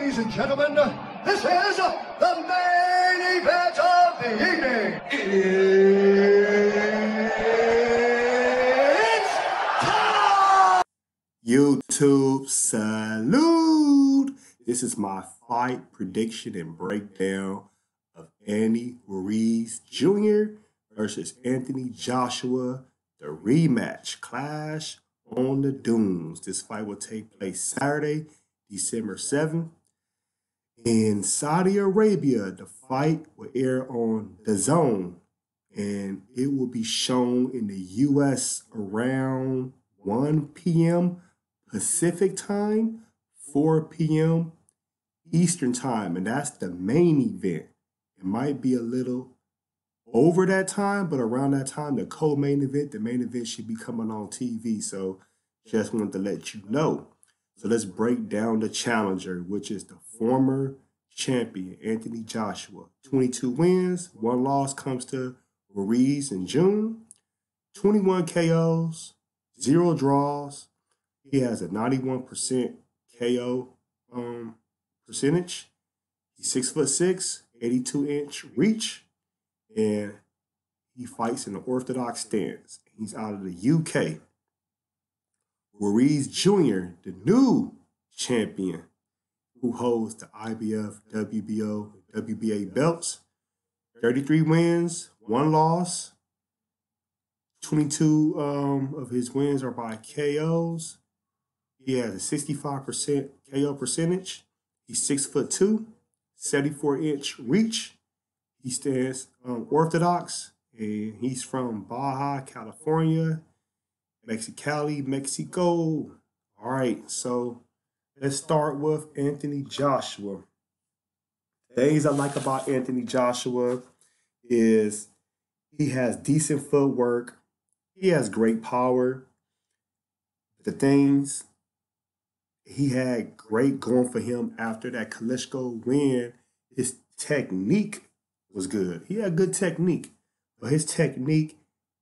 Ladies and gentlemen, this is the main event of the evening. It's time! YouTube salute! This is my fight prediction and breakdown of Andy Ruiz Jr. versus Anthony Joshua, the rematch clash on the dunes. This fight will take place Saturday, December 7th. In Saudi Arabia, the fight will air on DAZN, and it will be shown in the U.S. around 1 p.m. Pacific time, 4 p.m. Eastern time, and that's the main event. It might be a little over that time, but around that time, the co-main event, the main event should be coming on TV, so just wanted to let you know. So let's break down the challenger, which is the former champion, Anthony Joshua. 22 wins, 1 loss comes to Ruiz in June. 21 KOs, 0 draws. He has a 91% KO percentage. He's 6'6", 82-inch reach, and he fights in the orthodox stance. He's out of the UK. Ruiz Jr., the new champion, who holds the IBF, WBO, WBA belts. 33 wins, 1 loss. 22 of his wins are by KOs. He has a 65% KO percentage. He's 6'2", 74-inch reach. He stands orthodox, and he's from Baja, California, Mexicali, Mexico. All right, so let's start with Anthony Joshua. Things I like about Anthony Joshua is he has decent footwork. He has great power. The things he had great going for him after that Klitschko win, his technique was good. He had good technique, but his technique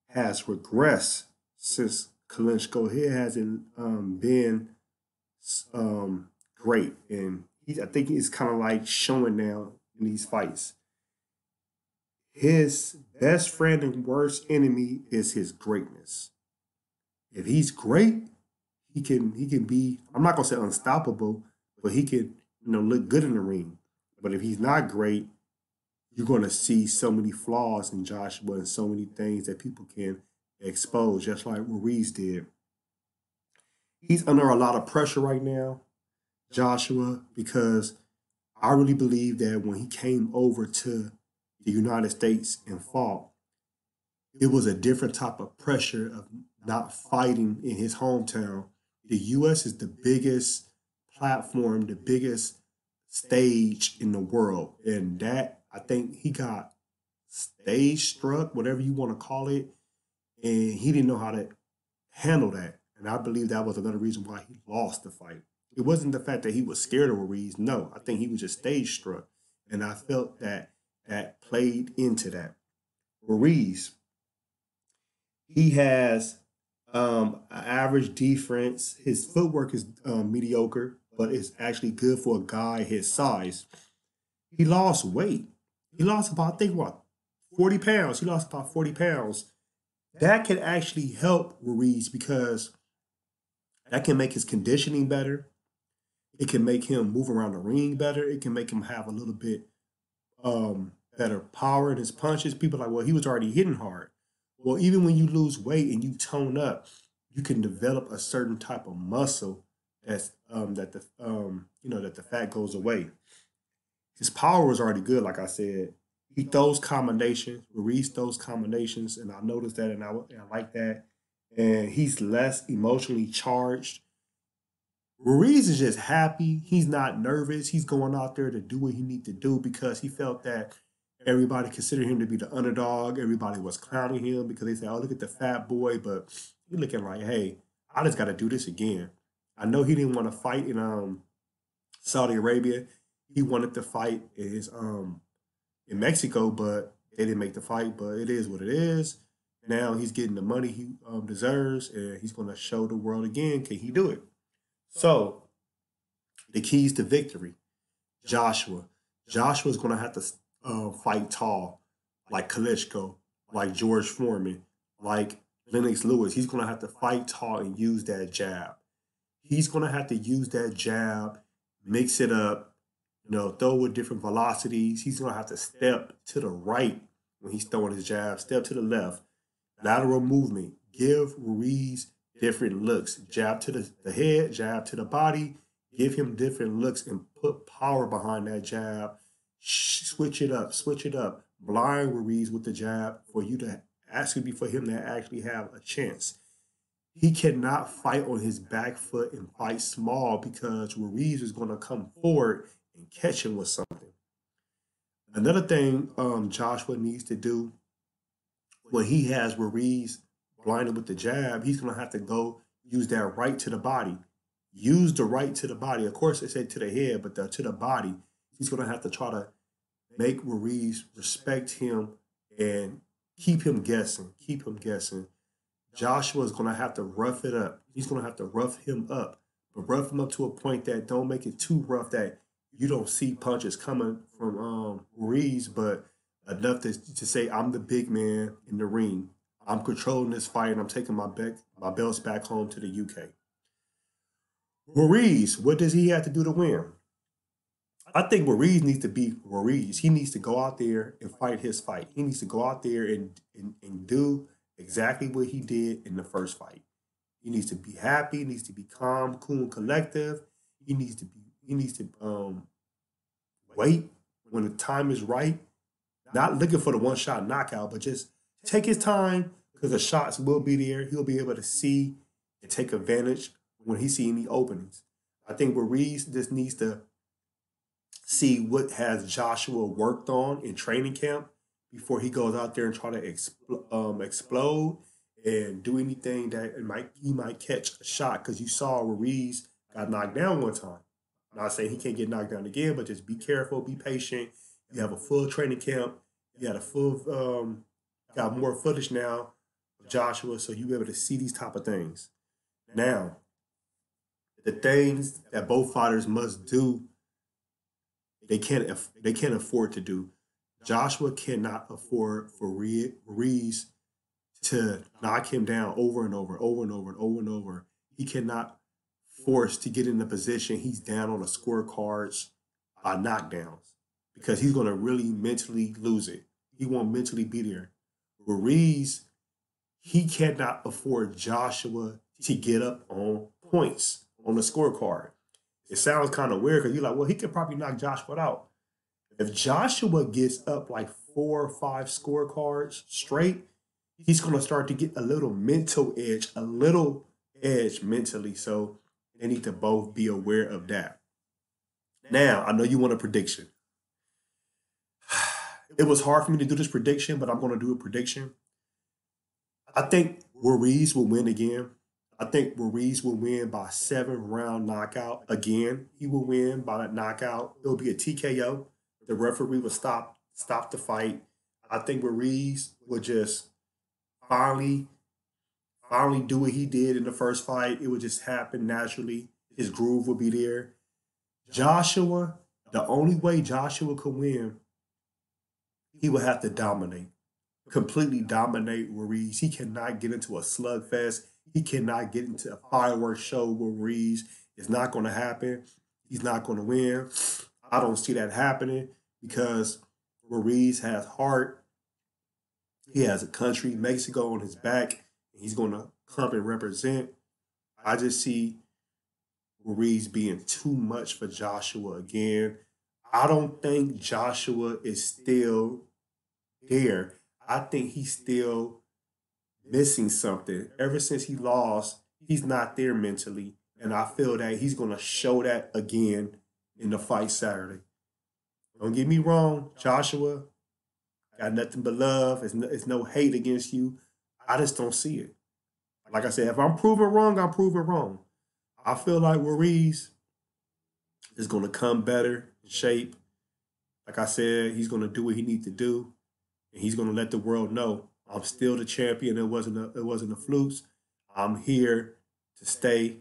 has regressed since Klitschko. He hasn't been great, and I think he's kind of like showing now in these fights. His best friend and worst enemy is his greatness. If he's great, he can be, I'm not gonna say unstoppable, but he can look good in the ring. But if he's not great, you're gonna see so many flaws in Joshua and so many things that people can expose, just like Ruiz did. He's under a lot of pressure right now, Joshua, because I really believe that when he came over to the United States and fought, it was a different type of pressure of not fighting in his hometown. The U.S. is the biggest platform, the biggest stage in the world. And that, I think he got stage struck, whatever you want to call it, and he didn't know how to handle that. And I believe that was another reason why he lost the fight. It wasn't the fact that he was scared of Ruiz. No, I think he was just stage struck. And I felt that that played into that. Ruiz, he has an average defense. His footwork is mediocre, but it's actually good for a guy his size. He lost weight. He lost about, I think, 40 pounds. He lost about 40 pounds. That can actually help Ruiz because that can make his conditioning better. It can make him move around the ring better. It can make him have a little bit better power in his punches. People are like, well, he was already hitting hard. Well, even when you lose weight and you tone up, you can develop a certain type of muscle that's that the fat goes away. His power was already good, like I said. He throws combinations. Ruiz throws combinations, and I noticed that, and I like that. And he's less emotionally charged. Ruiz is just happy. He's not nervous. He's going out there to do what he needs to do because he felt that everybody considered him to be the underdog. Everybody was clowning him because they said, oh, look at the fat boy. But he's looking like, hey, I just got to do this again. I know he didn't want to fight in Saudi Arabia. He wanted to fight in Mexico, but they didn't make the fight. But it is what it is. Now he's getting the money he deserves, and he's going to show the world again, can he do it? So the keys to victory. Joshua. Joshua's going to have to fight tall, like Klitschko, like George Foreman, like Lennox Lewis. He's going to have to fight tall and use that jab. He's going to have to use that jab, mix it up, throw with different velocities. He's going to have to step to the right when he's throwing his jab, step to the left, lateral movement. Give Ruiz different looks. Jab to the head, jab to the body. Give him different looks and put power behind that jab. Switch it up, switch it up. Blind Ruiz with the jab for him to actually have a chance. He cannot fight on his back foot and fight small because Ruiz is going to come forward and catch him with something. Another thing Joshua needs to do when he has Ruiz blinded with the jab, he's going to have to go use that right to the body. Use the right to the body. Of course, they say to the head, but to the body. He's going to have to try to make Ruiz respect him and keep him guessing. Keep him guessing. Joshua is going to have to rough it up. He's going to have to rough him up, but rough him up to a point that don't make it too rough that you don't see punches coming from Ruiz, but enough to say, I'm the big man in the ring. I'm controlling this fight, and I'm taking my belts back home to the UK. Ruiz, what does he have to do to win? I think Ruiz needs to be Ruiz. He needs to go out there and fight his fight. He needs to go out there and do exactly what he did in the first fight. He needs to be happy. He needs to be calm, cool, and collective. He needs to wait when the time is right. Not looking for the one-shot knockout, but just take his time because the shots will be there. He'll be able to see and take advantage when he sees any openings. I think Ruiz just needs to see what has Joshua worked on in training camp before he goes out there and try to explode and do anything that he might catch a shot. Because you saw Ruiz got knocked down one time. I'm not saying he can't get knocked down again, but just be careful, be patient. You have a full training camp. You got got more footage now of Joshua, so you'll be able to see these type of things. Now, the things that both fighters must do, they can't afford to do. Joshua cannot afford for Ruiz to knock him down over and over, over and over and over and over. He cannot force to get in a position he's down on the scorecards by knockdowns because he's going to really mentally lose it. He won't mentally be there. Ruiz, he cannot afford Joshua to get up on points on the scorecard. It sounds kind of weird because you're like, well, he could probably knock Joshua out. If Joshua gets up like 4 or 5 scorecards straight, he's going to start to get a little edge mentally. So they need to both be aware of that. Now, I know you want a prediction. It was hard for me to do this prediction, but I'm going to do a prediction. I think Ruiz will win again. I think Ruiz will win by 7-round knockout again. He will win by that knockout. It'll be a TKO. The referee will stop the fight. I think Ruiz will just finally do what he did in the first fight. It would just happen naturally. His groove will be there. Joshua, the only way Joshua could win, he will have to dominate. Completely dominate Ruiz. He cannot get into a slugfest. He cannot get into a fireworks show with Ruiz. It's not going to happen. He's not going to win. I don't see that happening because Ruiz has heart. He has a country, Mexico, on his back. He's going to come and represent. I just see Ruiz being too much for Joshua again. I don't think Joshua is still there. I think he's still missing something. Ever since he lost, he's not there mentally. And I feel that he's going to show that again in the fight Saturday. Don't get me wrong, Joshua, got nothing but love. It's no hate against you. I just don't see it. Like I said, if I'm proven wrong, I'm proven wrong. I feel like Ruiz is going to come better in shape. Like I said, he's going to do what he needs to do. And he's going to let the world know I'm still the champion. It wasn't a fluke. I'm here to stay.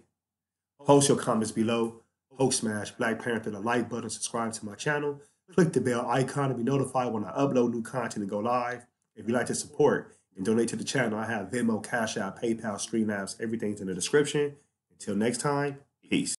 Post your comments below. Hulk smash Black Panther, the like button, subscribe to my channel. Click the bell icon to be notified when I upload new content and go live. If you'd like to support and donate to the channel, I have Venmo, CashApp, PayPal, Streamlabs, everything's in the description. Until next time, peace.